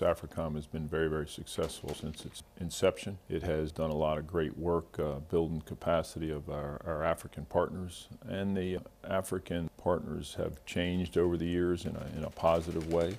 U.S. AFRICOM has been very, very successful since its inception. It has done a lot of great work building capacity of our African partners, and the African partners have changed over the years in a positive way.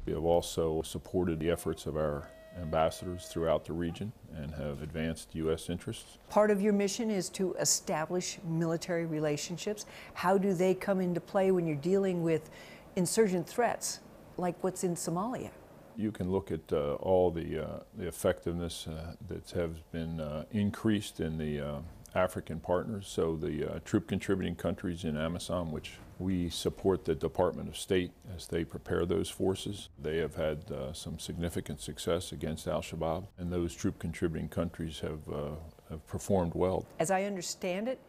We have also supported the efforts of our ambassadors throughout the region and have advanced U.S. interests. Part of your mission is to establish military relationships. How do they come into play when you're dealing with insurgent threats like what's in Somalia? You can look at all the effectiveness that has been increased in the African partners. So the troop contributing countries in AMISOM, which we support the Department of State as they prepare those forces. They have had some significant success against al-Shabaab, and those troop contributing countries have performed well. As I understand it,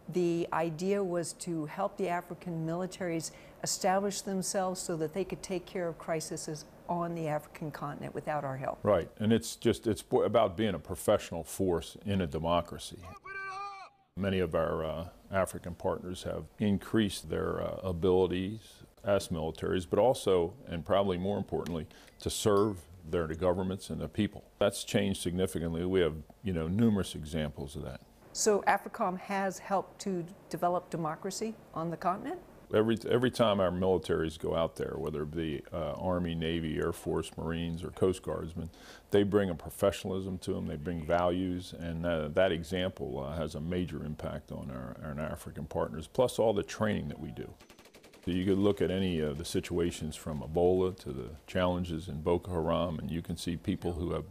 the idea was to help the African militaries establish themselves so that they could take care of crises on the African continent without our help. Right, and it's about being a professional force in a democracy. Many of our African partners have increased their abilities as militaries, but also, and probably more importantly, to serve their governments and the people. That's changed significantly. We have, numerous examples of that. So AFRICOM has helped to develop democracy on the continent? Every time our militaries go out there, whether it be Army, Navy, Air Force, Marines, or Coast Guardsmen, they bring a professionalism to them, they bring values, and that example has a major impact on our African partners, plus all the training that we do. So you could look at any of the situations from Ebola to the challenges in Boko Haram, and you can see people who have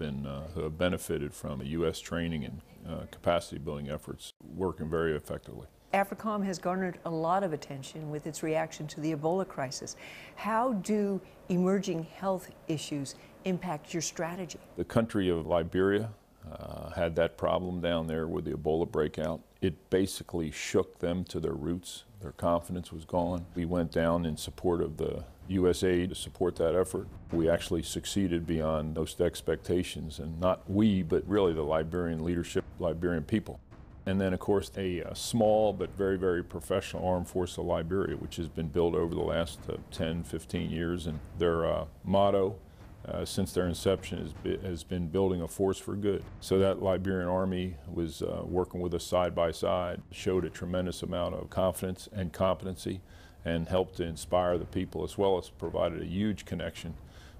benefited from a U.S. training and capacity building efforts working very effectively. AFRICOM has garnered a lot of attention with its reaction to the Ebola crisis. How do emerging health issues impact your strategy? The country of Liberia had that problem down there with the Ebola breakout. It basically shook them to their roots. Their confidence was gone. We went down in support of the U.S. aid to support that effort. We actually succeeded beyond most expectations, and not we, but really the Liberian leadership, Liberian people. And then, of course, a small but very, very professional armed force of Liberia, which has been built over the last 10, 15 years. And their motto since their inception has been building a force for good. So that Liberian Army was working with us side by side, showed a tremendous amount of confidence and competency, and helped to inspire the people, as well as provided a huge connection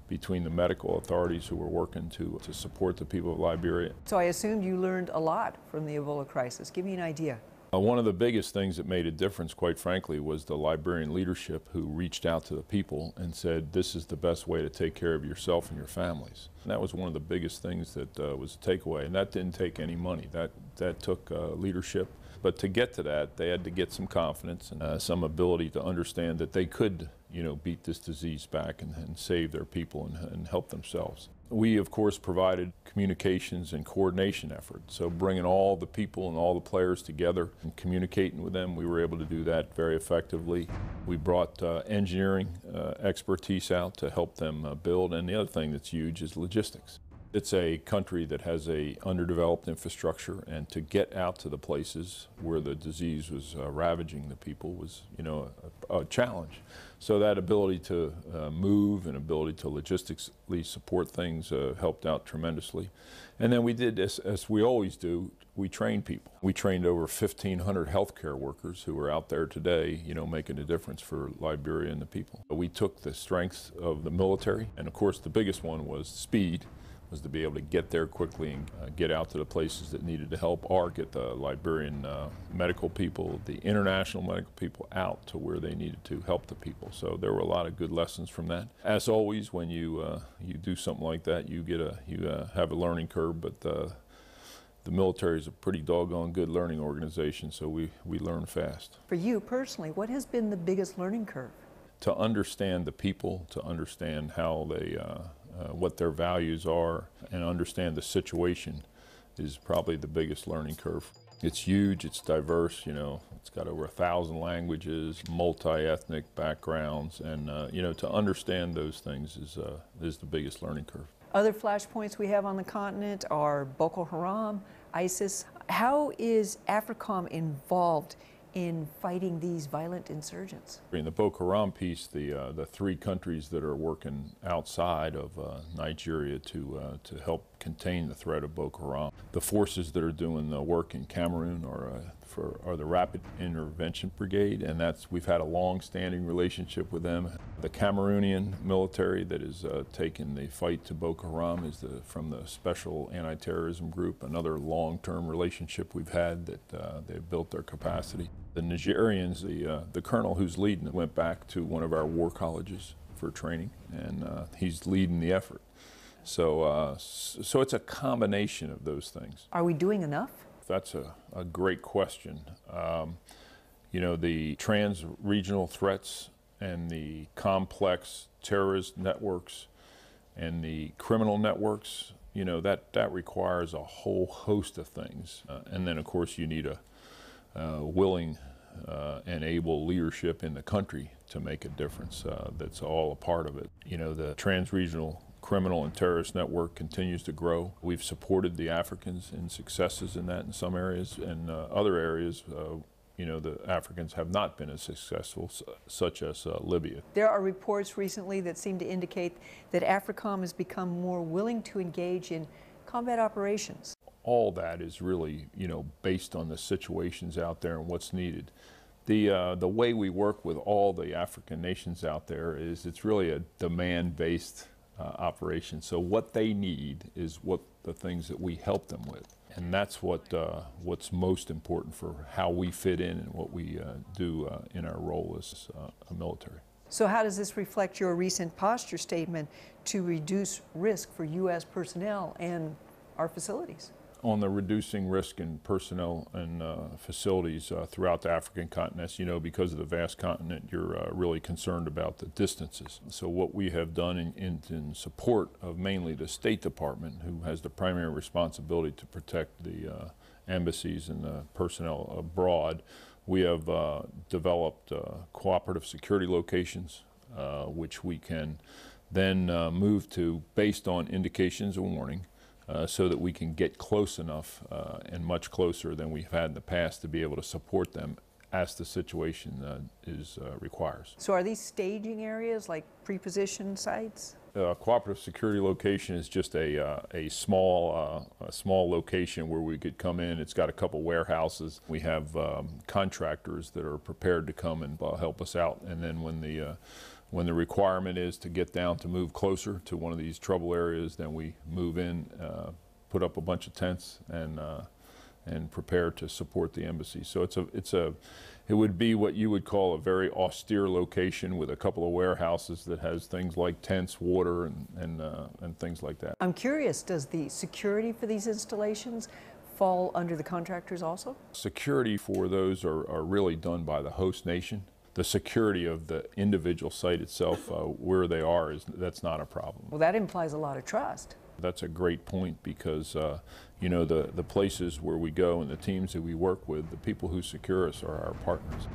between the medical authorities who were working to support the people of Liberia. So I assumed you learned a lot from the Ebola crisis. Give me an idea. One of the biggest things that made a difference, quite frankly, was the Liberian leadership who reached out to the people and said, this is the best way to take care of yourself and your families. And that was one of the biggest things that was a takeaway, and that didn't take any money. That took leadership. But to get to that, they had to get some confidence and some ability to understand that they could, beat this disease back and save their people and help themselves. We, of course, provided communications and coordination efforts. So bringing all the people and all the players together and communicating with them, we were able to do that very effectively. We brought engineering expertise out to help them build. And the other thing that's huge is logistics. It's a country that has a underdeveloped infrastructure, and to get out to the places where the disease was ravaging the people was, a challenge. So that ability to move and ability to logistically support things helped out tremendously. And then we did, as we always do, we trained people. We trained over 1,500 healthcare workers who are out there today, making a difference for Liberia and the people. We took the strengths of the military, and of course the biggest one was speed. Was to be able to get there quickly and get out to the places that needed to help, or get the Liberian medical people, the international medical people out to where they needed to help the people. So there were a lot of good lessons from that. As always, when you do something like that, you have a learning curve, but the military is a pretty doggone good learning organization, so we learn fast. For you personally, what has been the biggest learning curve? To understand the people, to understand how they what their values are, and understand the situation is probably the biggest learning curve. It's huge, it's diverse, it's got over 1,000 languages, multi-ethnic backgrounds, and to understand those things is the biggest learning curve. Other flashpoints we have on the continent are Boko Haram, ISIS. How is AFRICOM involved in fighting these violent insurgents? In the Boko Haram piece, the three countries that are working outside of Nigeria to help contain the threat of Boko Haram, the forces that are doing the work in Cameroon are the Rapid Intervention Brigade, and we've had a long-standing relationship with them. The Cameroonian military that is taking the fight to Boko Haram is from the Special Anti-Terrorism Group, another long-term relationship we've had that they've built their capacity. The Nigerians, the colonel who's leading it, went back to one of our war colleges for training, and he's leading the effort. So it's a combination of those things. Are we doing enough? That's a great question. You know, the trans-regional threats and the complex terrorist networks and the criminal networks, you know, that requires a whole host of things. And then, of course, you need a willing and able leadership in the country to make a difference. That's all a part of it. You know, the trans-regional criminal and terrorist network continues to grow. We've supported the Africans in successes in that in some areas, and other areas, you know, the Africans have not been as successful, such as Libya. There are reports recently that seem to indicate that AFRICOM has become more willing to engage in combat operations. All that is really, you know, based on the situations out there and what's needed. The way we work with all the African nations out there is it's really a demand-based operation. So what they need is what the things that we help them with, and that's what's most important for how we fit in and what we do in our role as a military. So how does this reflect your recent posture statement to reduce risk for U.S. personnel and our facilities? On the reducing risk in personnel and facilities throughout the African continent, as you know, because of the vast continent, you're really concerned about the distances. So what we have done in support of mainly the State Department, who has the primary responsibility to protect the embassies and the personnel abroad, we have developed cooperative security locations, which we can then move to based on indications of warning, so that we can get close enough and much closer than we've had in the past to be able to support them as the situation requires. So are these staging areas like pre-positioned sites? Cooperative security location is just a small location where we could come in. It's got a couple warehouses. We have contractors that are prepared to come and help us out, and then when the requirement is to get down to move closer to one of these trouble areas, then we move in, put up a bunch of tents, and prepare to support the embassy. So it would be what you would call a very austere location with a couple of warehouses that has things like tents, water, and things like that. I'm curious, does the security for these installations fall under the contractors also? Security for those are really done by the host nation. The security of the individual site itself, where they are, that's not a problem. Well, that implies a lot of trust. That's a great point because, you know, the places where we go and the teams that we work with, the people who secure us are our partners.